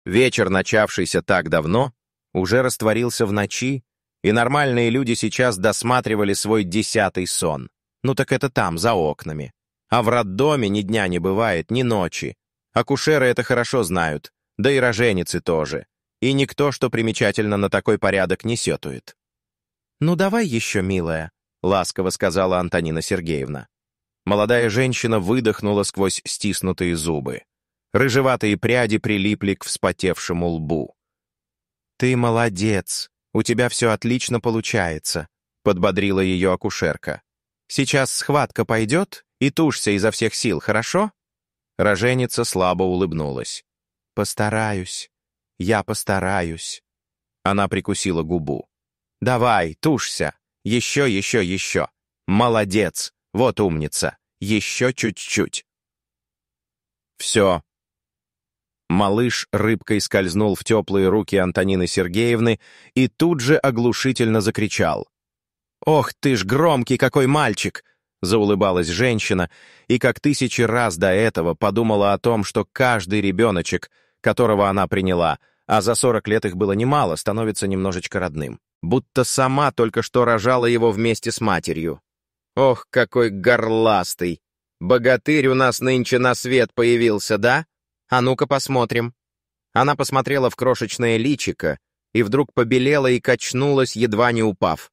Вечер, начавшийся так давно, уже растворился в ночи, и нормальные люди сейчас досматривали свой 10-й сон. Ну так это там, за окнами. А в роддоме ни дня не бывает, ни ночи. Акушеры это хорошо знают, да и роженицы тоже. И никто, что примечательно, на такой порядок не сетует. «Ну давай еще, милая», — ласково сказала Антонина Сергеевна. Молодая женщина выдохнула сквозь стиснутые зубы. Рыжеватые пряди прилипли к вспотевшему лбу. «Ты молодец, у тебя все отлично получается», — подбодрила ее акушерка. «Сейчас схватка пойдет, и тушься изо всех сил, хорошо?» Роженица слабо улыбнулась. «Постараюсь, я постараюсь». Она прикусила губу. «Давай, тушься, еще, еще, еще. Молодец, вот умница, еще чуть-чуть». Все. Малыш рыбкой скользнул в теплые руки Антонины Сергеевны и тут же оглушительно закричал. «Ох ты ж громкий какой мальчик!» — заулыбалась женщина, и как 1000 раз до этого подумала о том, что каждый ребеночек, которого она приняла, а за 40 лет их было немало, становится немножечко родным. Будто сама только что рожала его вместе с матерью. «Ох, какой горластый! Богатырь у нас нынче на свет появился, да? А ну-ка посмотрим». Она посмотрела в крошечное личико и вдруг побелела и качнулась, едва не упав.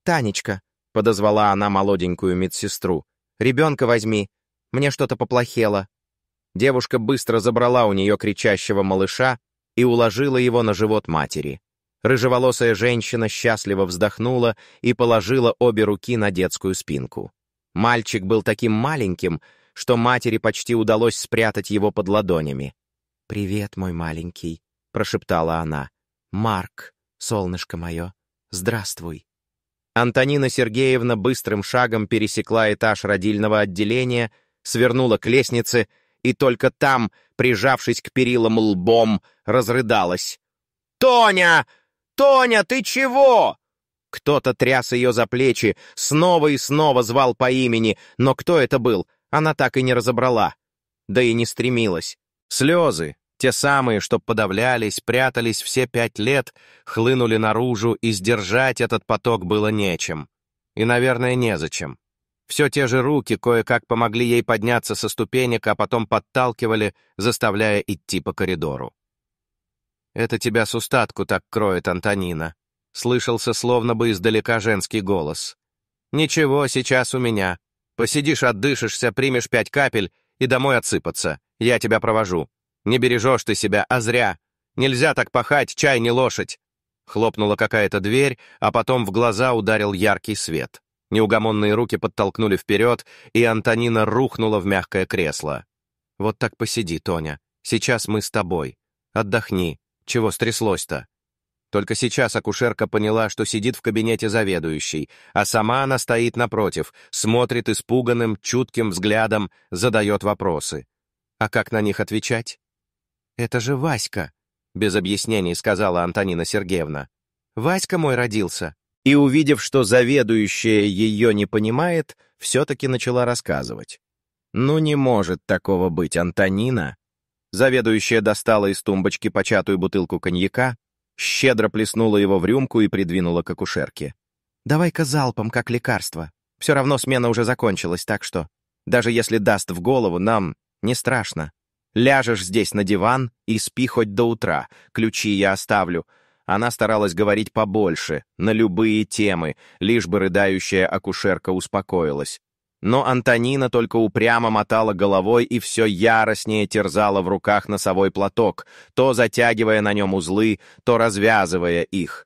«Танечка», — подозвала она молоденькую медсестру, — «ребенка возьми, мне что-то поплохело». Девушка быстро забрала у нее кричащего малыша и уложила его на живот матери. Рыжеволосая женщина счастливо вздохнула и положила обе руки на детскую спинку. Мальчик был таким маленьким, что матери почти удалось спрятать его под ладонями. «Привет, мой маленький», — прошептала она. «Марк, солнышко мое, здравствуй». Антонина Сергеевна быстрым шагом пересекла этаж родильного отделения, свернула к лестнице и только там, прижавшись к перилам лбом, разрыдалась. «Тоня! Тоня, ты чего?» Кто-то тряс ее за плечи, снова и снова звал по имени, но кто это был, она так и не разобрала. Да и не стремилась. Слезы, те самые, что подавлялись, прятались все 5 лет, хлынули наружу, и сдержать этот поток было нечем. И, наверное, незачем. Все те же руки кое-как помогли ей подняться со ступенек, а потом подталкивали, заставляя идти по коридору. «Это тебя с устатку так кроет, Антонина», — слышался словно бы издалека женский голос. «Ничего, сейчас у меня. Посидишь, отдышишься, примешь 5 капель и домой отсыпаться. Я тебя провожу. Не бережешь ты себя, а зря. Нельзя так пахать, чай не лошадь». Хлопнула какая-то дверь, а потом в глаза ударил яркий свет. Неугомонные руки подтолкнули вперед, и Антонина рухнула в мягкое кресло. «Вот так посиди, Тоня. Сейчас мы с тобой. Отдохни. Чего стряслось-то?» Только сейчас акушерка поняла, что сидит в кабинете заведующей, а сама она стоит напротив, смотрит испуганным, чутким взглядом, задает вопросы. А как на них отвечать? «Это же Васька», — без объяснений сказала Антонина Сергеевна. «Васька мой родился». И, увидев, что заведующая ее не понимает, все-таки начала рассказывать. «Ну не может такого быть, Антонина». Заведующая достала из тумбочки початую бутылку коньяка, щедро плеснула его в рюмку и придвинула к акушерке. «Давай-ка залпом, как лекарство. Все равно смена уже закончилась, так что, даже если даст в голову, нам не страшно. Ляжешь здесь на диван и спи хоть до утра. Ключи я оставлю». Она старалась говорить побольше, на любые темы, лишь бы рыдающая акушерка успокоилась. Но Антонина только упрямо мотала головой и все яростнее терзала в руках носовой платок, то затягивая на нем узлы, то развязывая их.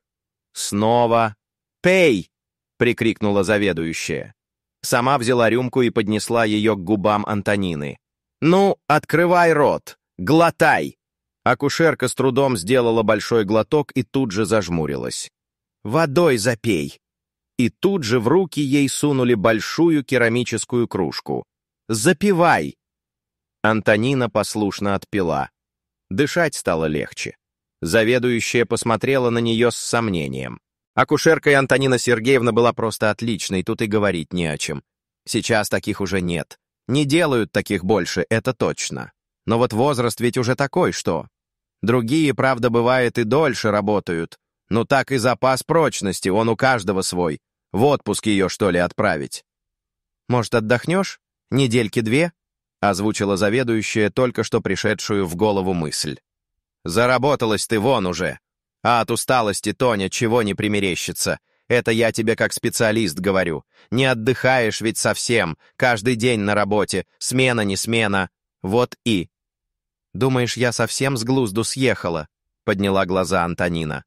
Снова «Пей!» — прикрикнула заведующая. Сама взяла рюмку и поднесла ее к губам Антонины. «Ну, открывай рот! Глотай!» Акушерка с трудом сделала большой глоток и тут же зажмурилась. «Водой запей!» И тут же в руки ей сунули большую керамическую кружку. «Запивай!» Антонина послушно отпила. Дышать стало легче. Заведующая посмотрела на нее с сомнением. Акушерка и Антонина Сергеевна была просто отличной, тут и говорить не о чем. Сейчас таких уже нет. Не делают таких больше, это точно. Но вот возраст ведь уже такой, что... Другие, правда, бывает и дольше работают. Но так и запас прочности, он у каждого свой. В отпуск ее, что ли, отправить? «Может, отдохнешь? Недельки 2?» — озвучила заведующая только что пришедшую в голову мысль. «Заработалась ты вон уже. А от усталости, Тоня, чего не примерещится. Это я тебе как специалист говорю. Не отдыхаешь ведь совсем, каждый день на работе, смена не смена. Вот и...» «Думаешь, я совсем с глузду съехала?» — подняла глаза Антонина.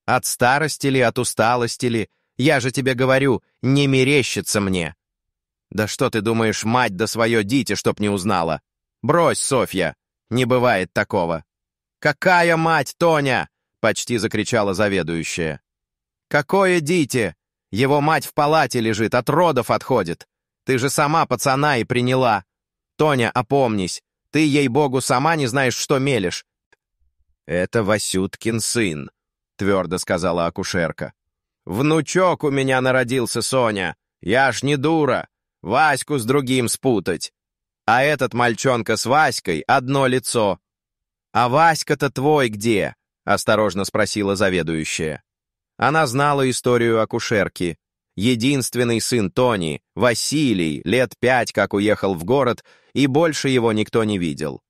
«От старости ли, от усталости ли? Я же тебе говорю, не мерещится мне». «Да что ты думаешь, мать да свое дитя, чтоб не узнала? Брось, Софья, не бывает такого». «Какая мать, Тоня?» — почти закричала заведующая. «Какое дитя? Его мать в палате лежит, от родов отходит. Ты же сама пацана и приняла. Тоня, опомнись, ты, ей-богу, сама не знаешь, что мелешь». «Это Васюткин сын», — твердо сказала акушерка. «Внучок у меня народился, Соня. Я ж не дура. Ваську с другим спутать. А этот мальчонка с Васькой одно лицо». «А Васька-то твой где?» — осторожно спросила заведующая. Она знала историю акушерки. Единственный сын Тони, Василий, лет 5, как уехал в город, и больше его никто не видел.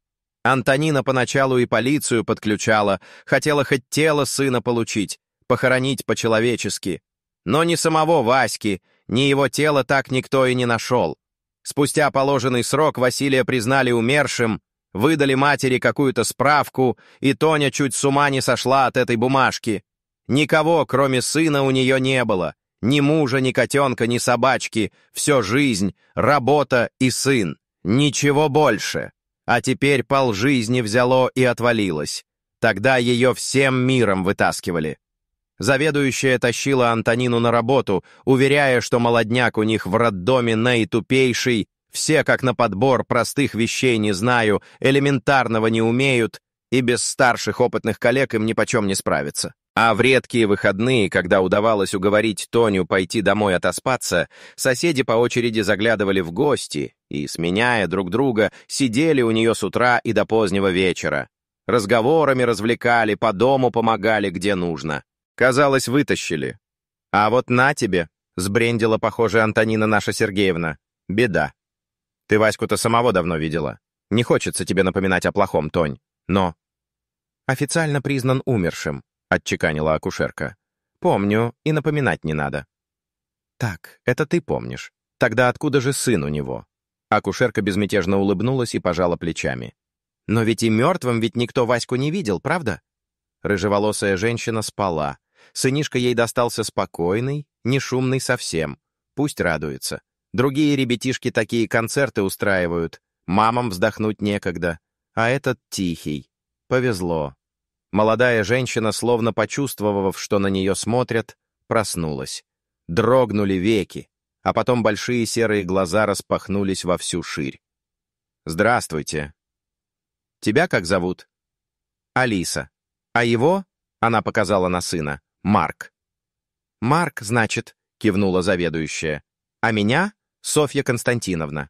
Антонина поначалу и полицию подключала, хотела хоть тело сына получить, похоронить по-человечески. Но ни самого Васьки, ни его тело так никто и не нашел. Спустя положенный срок Василия признали умершим, выдали матери какую-то справку, и Тоня чуть с ума не сошла от этой бумажки. Никого, кроме сына, у нее не было. Ни мужа, ни котенка, ни собачки. Все жизнь, работа и сын. Ничего больше. А теперь полжизни взяло и отвалилось. Тогда ее всем миром вытаскивали. Заведующая тащила Антонину на работу, уверяя, что молодняк у них в роддоме наитупейший, все как на подбор, простых вещей не знаю, элементарного не умеют, и без старших опытных коллег им нипочем не справиться. А в редкие выходные, когда удавалось уговорить Тоню пойти домой отоспаться, соседи по очереди заглядывали в гости и, сменяя друг друга, сидели у нее с утра и до позднего вечера. Разговорами развлекали, по дому помогали, где нужно. Казалось, вытащили. А вот на тебе, сбрендила, похоже, Антонина наша Сергеевна. Беда. Ты Ваську-то самого давно видела. Не хочется тебе напоминать о плохом, Тонь. Но... Официально признан умершим, отчеканила акушерка. Помню, и напоминать не надо. Так, это ты помнишь. Тогда откуда же сын у него? Акушерка безмятежно улыбнулась и пожала плечами. Но ведь и мертвым ведь никто Ваську не видел, правда? Рыжеволосая женщина спала. Сынишка ей достался спокойный, не шумный совсем. Пусть радуется. Другие ребятишки такие концерты устраивают. Мамам вздохнуть некогда. А этот тихий. Повезло. Молодая женщина, словно почувствовав, что на нее смотрят, проснулась. Дрогнули веки, а потом большие серые глаза распахнулись во всю ширь. «Здравствуйте. Тебя как зовут?» «Алиса. А его?» — она показала на сына. «Марк». «Марк, значит», — кивнула заведующая. «А меня — Софья Константиновна».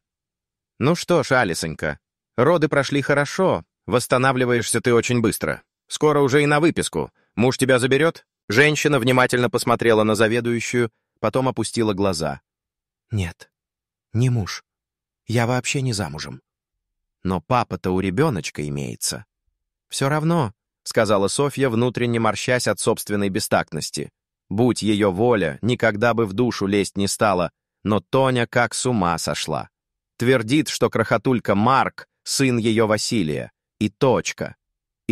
«Ну что ж, Алисонька, роды прошли хорошо, восстанавливаешься ты очень быстро. Скоро уже и на выписку. Муж тебя заберет?» Женщина внимательно посмотрела на заведующую, потом опустила глаза. «Нет, не муж. Я вообще не замужем. Но папа-то у ребеночка имеется». «Все равно», — сказала Софья, внутренне морщась от собственной бестактности. Будь ее воля, никогда бы в душу лезть не стала, но Тоня как с ума сошла. Твердит, что крохотулька Марк — сын ее Василия. И точка.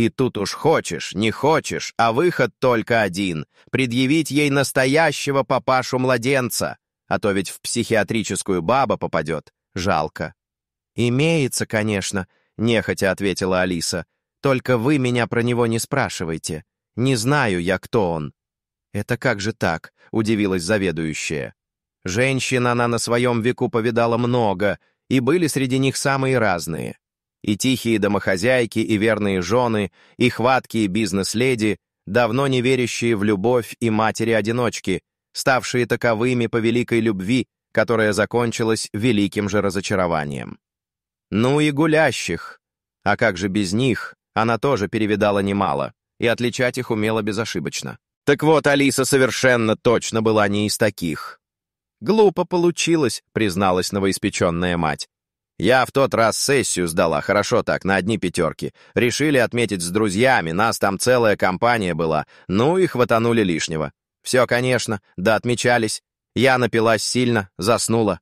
И тут уж хочешь, не хочешь, а выход только один — предъявить ей настоящего папашу-младенца, а то ведь в психиатрическую баба попадет. Жалко. «Имеется, конечно», — нехотя ответила Алиса. «Только вы меня про него не спрашивайте. Не знаю я, кто он». «Это как же так?» — удивилась заведующая. Женщин она на своем веку повидала много, и были среди них самые разные. И тихие домохозяйки, и верные жены, и хваткие бизнес-леди, давно не верящие в любовь и матери-одиночки, ставшие таковыми по великой любви, которая закончилась великим же разочарованием. Ну и гулящих. А как же без них, Она тоже перевидала немало, и отличать их умела безошибочно. Так вот, Алиса совершенно точно была не из таких. «Глупо получилось», — призналась новоиспеченная мать. «Я в тот раз сессию сдала, хорошо так, на одни пятерки. Решили отметить с друзьями, нас там целая компания была. Ну и хватанули лишнего. Все, конечно, да отмечались. Я напилась сильно, заснула.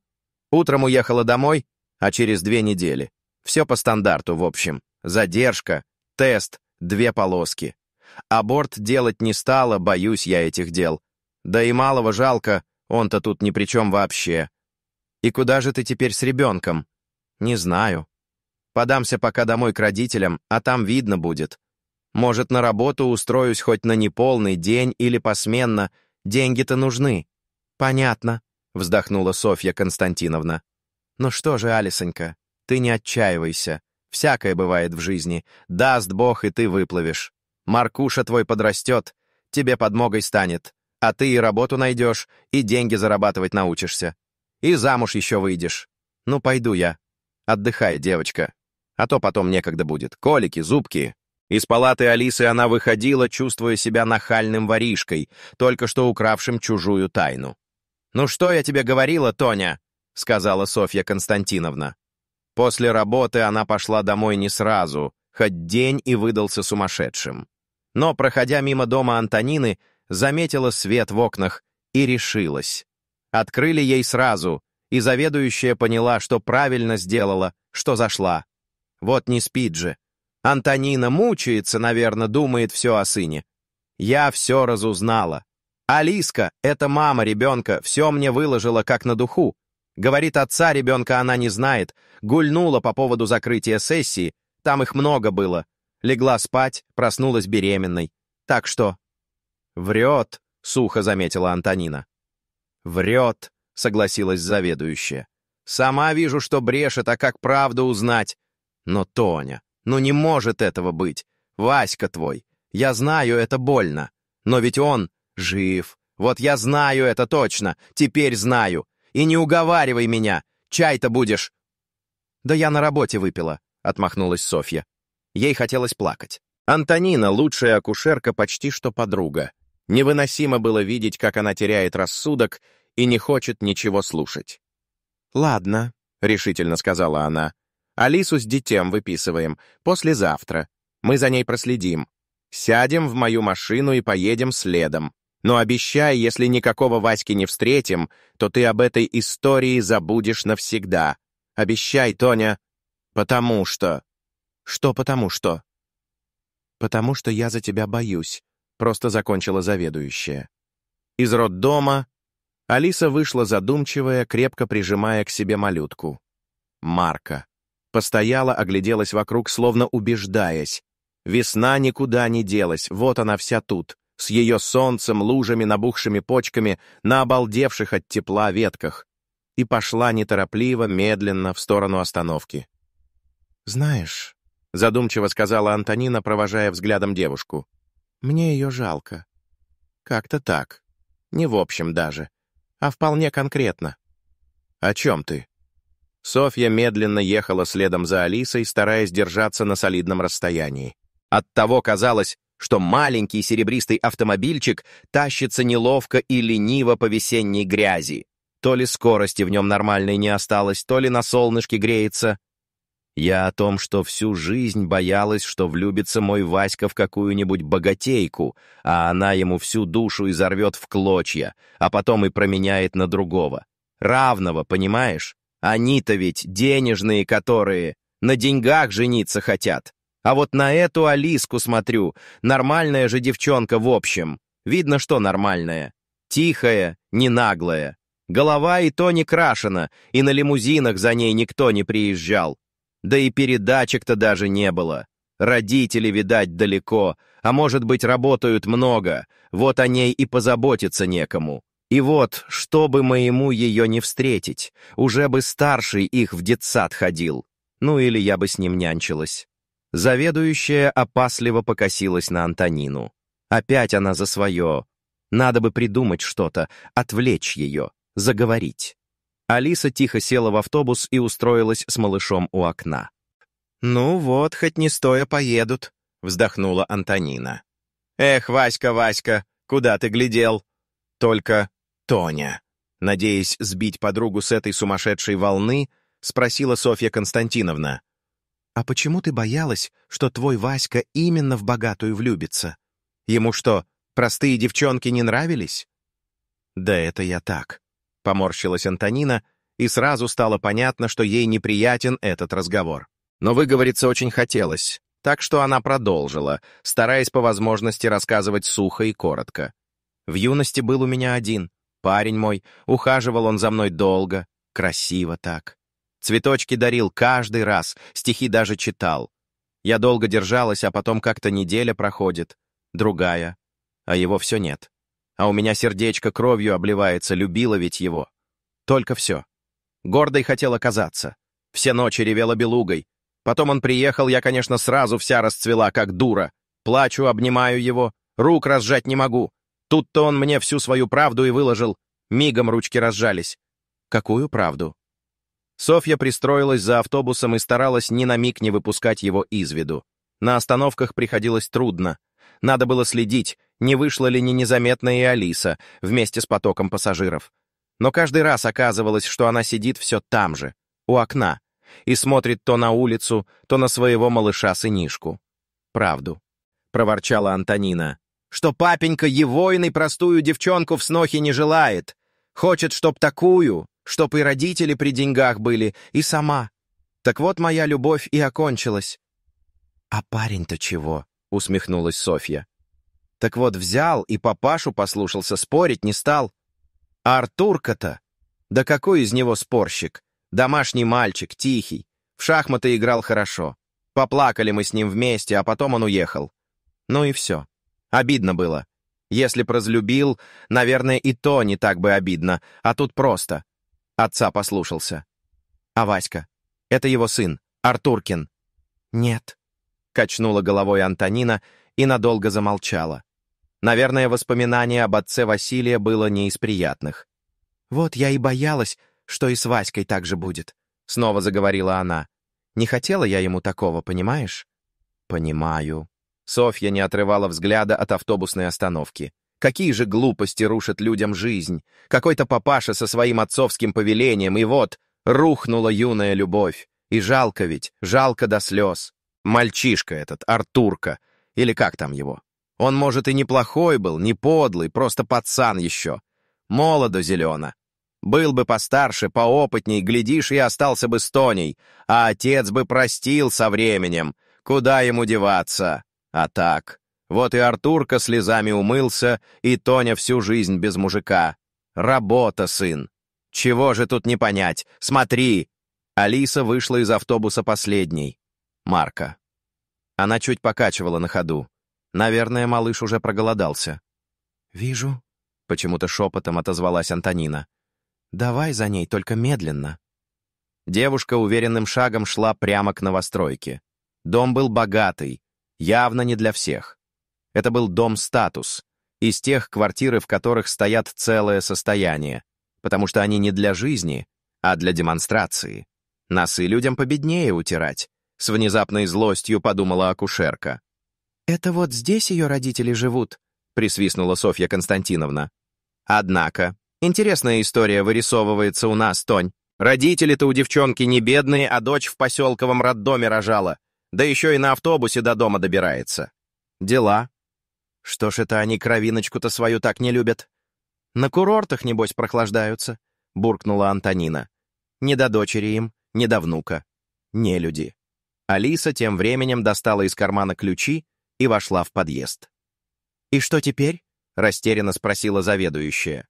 Утром уехала домой, а через 2 недели. Все по стандарту, в общем. Задержка, тест, 2 полоски. Аборт делать не стала, боюсь я этих дел. Да и малого жалко, он-то тут ни при чем вообще. И куда же ты теперь с ребенком? Не знаю. Подамся пока домой к родителям, а там видно будет. Может, на работу устроюсь хоть на неполный день или посменно. Деньги-то нужны. Понятно, вздохнула Софья Константиновна. Ну что же, Алисонька, ты не отчаивайся. Всякое бывает в жизни. Даст Бог, и ты выплывешь. Маркуша твой подрастет, тебе подмогой станет. А ты и работу найдешь, и деньги зарабатывать научишься. И замуж еще выйдешь. Ну, пойду я. Отдыхай, девочка. А то потом некогда будет. Колики, зубки. Из палаты Алисы она выходила, чувствуя себя нахальным воришкой, только что укравшим чужую тайну. «Ну что я тебе говорила, Тоня?» — сказала Софья Константиновна. После работы она пошла домой не сразу, хоть день и выдался сумасшедшим. Но, проходя мимо дома Антонины, заметила свет в окнах и решилась. Открыли ей сразу, и заведующая поняла, что правильно сделала, что зашла. Вот не спит же. Антонина мучается, наверное, думает все о сыне. Я все разузнала. Алиска, это мама ребенка, все мне выложила как на духу. Говорит, отца ребенка она не знает, гульнула по поводу закрытия сессии, там их много было. Легла спать, проснулась беременной. Так что... «Врет», — сухо заметила Антонина. «Врет», — согласилась заведующая. «Сама вижу, что брешет, а как правду узнать? Но, Тоня, ну не может этого быть. Васька твой, я знаю, это больно. Но ведь он жив. Вот я знаю это точно, теперь знаю. И не уговаривай меня, чай-то будешь...» «Да я на работе выпила», — отмахнулась Софья. Ей хотелось плакать. Антонина, лучшая акушерка, почти что подруга. Невыносимо было видеть, как она теряет рассудок и не хочет ничего слушать. «Ладно», — решительно сказала она. «Алису с детем выписываем. Послезавтра. Мы за ней проследим. Сядем в мою машину и поедем следом. Но обещай, если никакого Васьки не встретим, то ты об этой истории забудешь навсегда. Обещай, Тоня. Потому что...» «Что потому что?» «Потому что я за тебя боюсь», — просто закончила заведующая. Из роддома Алиса вышла задумчивая, крепко прижимая к себе малютку. Марка. Постояла, огляделась вокруг, словно убеждаясь. Весна никуда не делась, вот она вся тут, с ее солнцем, лужами, набухшими почками, на обалдевших от тепла ветках. И пошла неторопливо, медленно, в сторону остановки. «Знаешь», — задумчиво сказала Антонина, провожая взглядом девушку, «мне ее жалко. Как-то так. Не в общем даже, а вполне конкретно». «О чем ты?» Софья медленно ехала следом за Алисой, стараясь держаться на солидном расстоянии. Оттого казалось, что маленький серебристый автомобильчик тащится неловко и лениво по весенней грязи. То ли скорости в нем нормальной не осталось, то ли на солнышке греется. Я о том, что всю жизнь боялась, что влюбится мой Васька в какую-нибудь богатейку, а она ему всю душу изорвет в клочья, а потом и променяет на другого. Равного, понимаешь? Они-то ведь денежные, которые на деньгах жениться хотят. А вот на эту Алиску смотрю, нормальная же девчонка в общем. Видно, что нормальная. Тихая, не наглая. Голова и то не крашена, и на лимузинах за ней никто не приезжал. Да и передачек-то даже не было. Родители, видать, далеко, а может быть, работают много, вот о ней и позаботиться некому. И вот, чтобы моему ее не встретить, уже бы старший их в детсад ходил. Ну или я бы с ним нянчилась. Заведующая опасливо покосилась на Антонину. Опять она за свое. Надо бы придумать что-то, отвлечь ее, заговорить. Алиса тихо села в автобус и устроилась с малышом у окна. «Ну вот, хоть не стоя поедут», вздохнула Антонина. Эх, Васька, Васька, куда ты глядел? Только Тоня, надеясь сбить подругу с этой сумасшедшей волны, спросила Софья Константиновна. «А почему ты боялась, что твой Васька именно в богатую влюбится? Ему что, простые девчонки не нравились?» «Да это я так», — поморщилась Антонина, и сразу стало понятно, что ей неприятен этот разговор. Но выговориться очень хотелось, так что она продолжила, стараясь по возможности рассказывать сухо и коротко. «В юности был у меня один, парень мой, ухаживал он за мной долго, красиво так. Цветочки дарил каждый раз, стихи даже читал. Я долго держалась, а потом как-то неделя проходит, другая, а его все нет. А у меня сердечко кровью обливается, любила ведь его. Только все. Гордой хотела казаться. Все ночи ревела белугой. Потом он приехал, я, конечно, сразу вся расцвела, как дура. Плачу, обнимаю его, рук разжать не могу. Тут-то он мне всю свою правду и выложил. Мигом ручки разжались. Какую правду? Софья пристроилась за автобусом и старалась ни на миг не выпускать его из виду. На остановках приходилось трудно. Надо было следить, не вышла ли ни незаметно и Алиса вместе с потоком пассажиров. Но каждый раз оказывалось, что она сидит все там же, у окна, и смотрит то на улицу, то на своего малыша-сынишку. «Правду», — проворчала Антонина, «что папенька егойной простую девчонку в снохи не желает. Хочет, чтоб такую, чтоб и родители при деньгах были, и сама. Так вот моя любовь и окончилась». «А парень-то чего?» — усмехнулась Софья. «Так вот взял и папашу послушался, спорить не стал. А Артурка-то? Да какой из него спорщик? Домашний мальчик, тихий, в шахматы играл хорошо. Поплакали мы с ним вместе, а потом он уехал. Ну и все. Обидно было. Если б разлюбил, наверное, и то не так бы обидно, а тут просто. Отца послушался. А Васька? Это его сын, Артуркин». «Нет», — качнула головой Антонина и надолго замолчала. Наверное, воспоминание об отце Василия было не из приятных. «Вот я и боялась, что и с Васькой так же будет», — снова заговорила она. «Не хотела я ему такого, понимаешь?» «Понимаю». Софья не отрывала взгляда от автобусной остановки. Какие же глупости рушат людям жизнь. Какой-то папаша со своим отцовским повелением, и вот рухнула юная любовь. И жалко ведь, жалко до слез. Мальчишка этот, Артурка, или как там его? Он, может, и неплохой был, не подлый, просто пацан еще. Молодо зелено. Был бы постарше, поопытней, глядишь, и остался бы с Тоней, а отец бы простил со временем. Куда ему деваться? А так, вот и Артурка слезами умылся, и Тоня всю жизнь без мужика. Работа, сын. Чего же тут не понять? Смотри!» Алиса вышла из автобуса последней. Марка. Она чуть покачивала на ходу. Наверное, малыш уже проголодался. «Вижу», — почему-то шепотом отозвалась Антонина. «Давай за ней, только медленно». Девушка уверенным шагом шла прямо к новостройке. Дом был богатый, явно не для всех. Это был дом-статус, из тех, квартиры в которых стоят целое состояние, потому что они не для жизни, а для демонстрации. Носы людям победнее утирать, с внезапной злостью подумала акушерка. «Это вот здесь ее родители живут», — присвистнула Софья Константиновна. «Однако, интересная история вырисовывается у нас, Тонь. Родители-то у девчонки не бедные, а дочь в поселковом роддоме рожала, да еще и на автобусе до дома добирается. Дела. Что ж это они кровиночку-то свою так не любят? На курортах, небось, прохлаждаются», — буркнула Антонина. «Не до дочери им, не до внука. Не люди». Алиса тем временем достала из кармана ключи и вошла в подъезд. «И что теперь?» — растерянно спросила заведующая.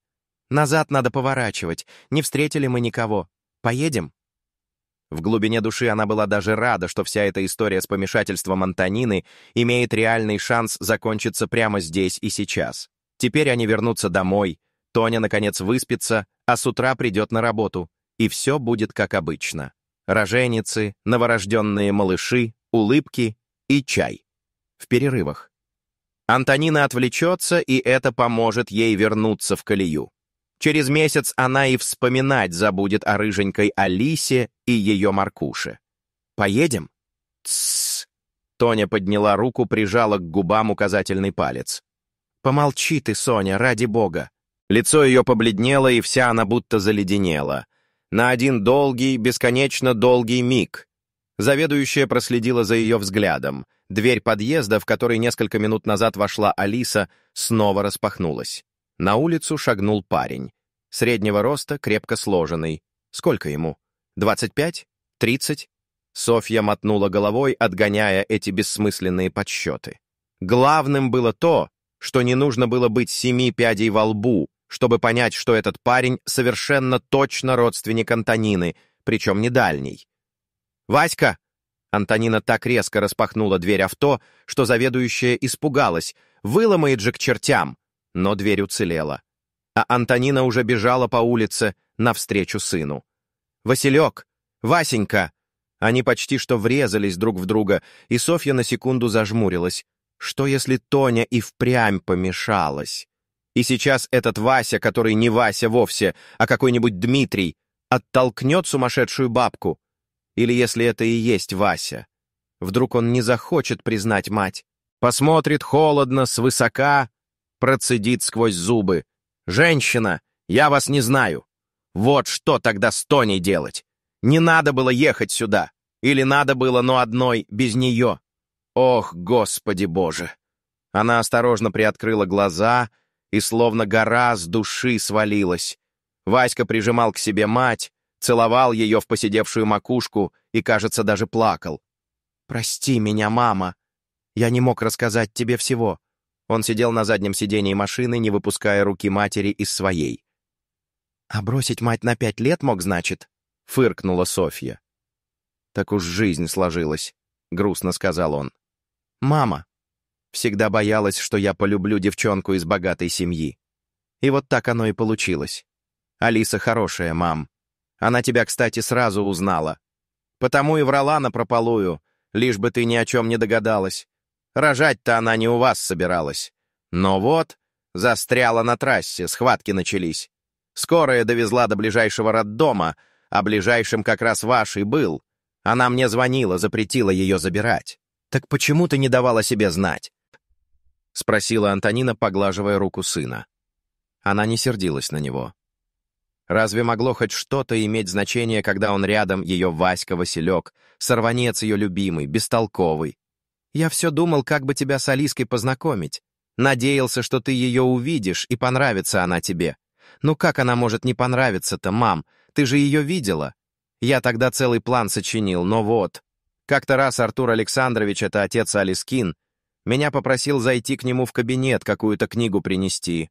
«Назад надо поворачивать. Не встретили мы никого. Поедем?» В глубине души она была даже рада, что вся эта история с помешательством Антонины имеет реальный шанс закончиться прямо здесь и сейчас. Теперь они вернутся домой, Тоня, наконец, выспится, а с утра придет на работу, и все будет как обычно. Роженицы, новорожденные малыши, улыбки и чай. В перерывах. Антонина отвлечется, и это поможет ей вернуться в колею. Через месяц она и вспоминать забудет о рыженькой Алисе и ее Маркуше. «Поедем?» «Тссс!» Тоня подняла руку, прижала к губам указательный палец. «Помолчи ты, Соня, ради бога!» Лицо ее побледнело, и вся она будто заледенела. На один долгий, бесконечно долгий миг. Заведующая проследила за ее взглядом. Дверь подъезда, в который несколько минут назад вошла Алиса, снова распахнулась. На улицу шагнул парень. Среднего роста, крепко сложенный. Сколько ему? 25? 30? Софья мотнула головой, отгоняя эти бессмысленные подсчеты. Главным было то, что не нужно было быть 7 пядей во лбу, чтобы понять, что этот парень совершенно точно родственник Антонины, причем не дальний. «Васька!» Антонина так резко распахнула дверь авто, что заведующая испугалась. Выломает же к чертям! Но дверь уцелела. А Антонина уже бежала по улице навстречу сыну. «Василек! Васенька!» Они почти что врезались друг в друга, и Софья на секунду зажмурилась. Что если Тоня и впрямь помешалась? И сейчас этот Вася, который не Вася вовсе, а какой-нибудь Дмитрий, оттолкнет сумасшедшую бабку? Или если это и есть Вася? Вдруг он не захочет признать мать? Посмотрит холодно, свысока, процедит сквозь зубы. «Женщина, я вас не знаю. Вот что тогда с Тоней делать? Не надо было ехать сюда. Или надо было, но одной, без нее. Ох, Господи Боже!» Она осторожно приоткрыла глаза, и словно гора с души свалилась. Васька прижимал к себе мать, целовал ее в поседевшую макушку и, кажется, даже плакал. «Прости меня, мама. Я не мог рассказать тебе всего». Он сидел на заднем сидении машины, не выпуская руки матери из своей. «А бросить мать на 5 лет мог, значит?» — фыркнула Софья. «Так уж жизнь сложилась», — грустно сказал он. «Мама всегда боялась, что я полюблю девчонку из богатой семьи. И вот так оно и получилось. Алиса хорошая, мам. Она тебя, кстати, сразу узнала. Потому и врала напропалую, лишь бы ты ни о чем не догадалась. Рожать-то она не у вас собиралась. Но вот, застряла на трассе, схватки начались. Скорая довезла до ближайшего роддома, а ближайшим как раз ваш и был. Она мне звонила, запретила ее забирать. Так почему ты не давала себе знать?» — спросила Антонина, поглаживая руку сына. Она не сердилась на него. Разве могло хоть что-то иметь значение, когда он рядом, ее Васька Василек, сорванец ее любимый, бестолковый? «Я все думал, как бы тебя с Алиской познакомить. Надеялся, что ты ее увидишь, и понравится она тебе. Ну как она может не понравиться-то, мам? Ты же ее видела. Я тогда целый план сочинил, но вот. Как-то раз Артур Александрович, это отец Алискин, меня попросил зайти к нему в кабинет, какую-то книгу принести.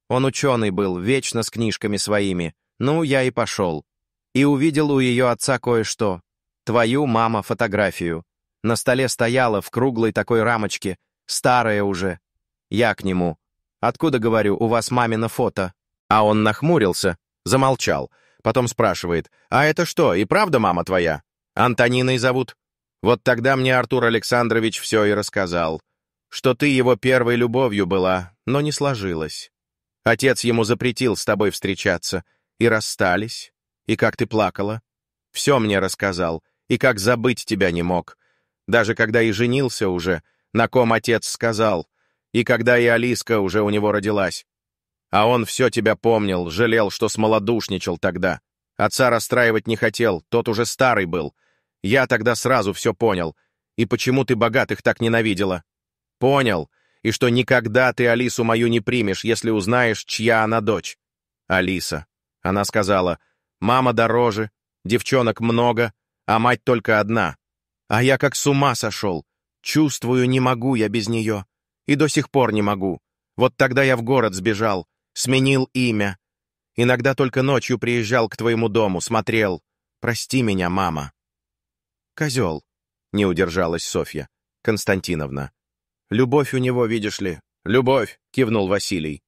Он ученый был, вечно с книжками своими. Ну, я и пошел. И увидел у ее отца кое-что. Твою, мама, фотографию. На столе стояла в круглой такой рамочке, старая уже. Я к нему. «Откуда, говорю, у вас мамино фото?» А он нахмурился, замолчал. Потом спрашивает: «А это что, и правда мама твоя? Антониной зовут?» Вот тогда мне Артур Александрович все и рассказал, что ты его первой любовью была, но не сложилось. Отец ему запретил с тобой встречаться, и расстались, и как ты плакала. Все мне рассказал, и как забыть тебя не мог. Даже когда и женился уже, на ком отец сказал, и когда и Алиска уже у него родилась. А он все тебя помнил, жалел, что смолодушничал тогда. Отца расстраивать не хотел, тот уже старый был. Я тогда сразу все понял. И почему ты богатых так ненавидела? Понял, и что никогда ты Алису мою не примешь, если узнаешь, чья она дочь. Алиса. Она сказала: «Мама дороже, девчонок много, а мать только одна». А я как с ума сошел. Чувствую, не могу я без нее. И до сих пор не могу. Вот тогда я в город сбежал, сменил имя. Иногда только ночью приезжал к твоему дому, смотрел. Прости меня, мама. «Козел», — не удержалась Софья Константиновна. «Любовь у него, видишь ли». «Любовь», — кивнул Василий.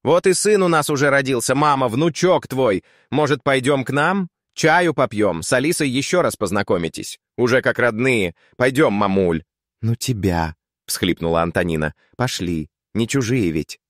«Вот и сын у нас уже родился, мама, внучок твой. Может, пойдем к нам? Чаю попьем, с Алисой еще раз познакомитесь. Уже как родные. Пойдем, мамуль». «Ну тебя», — всхлипнула Антонина. «Пошли, не чужие ведь».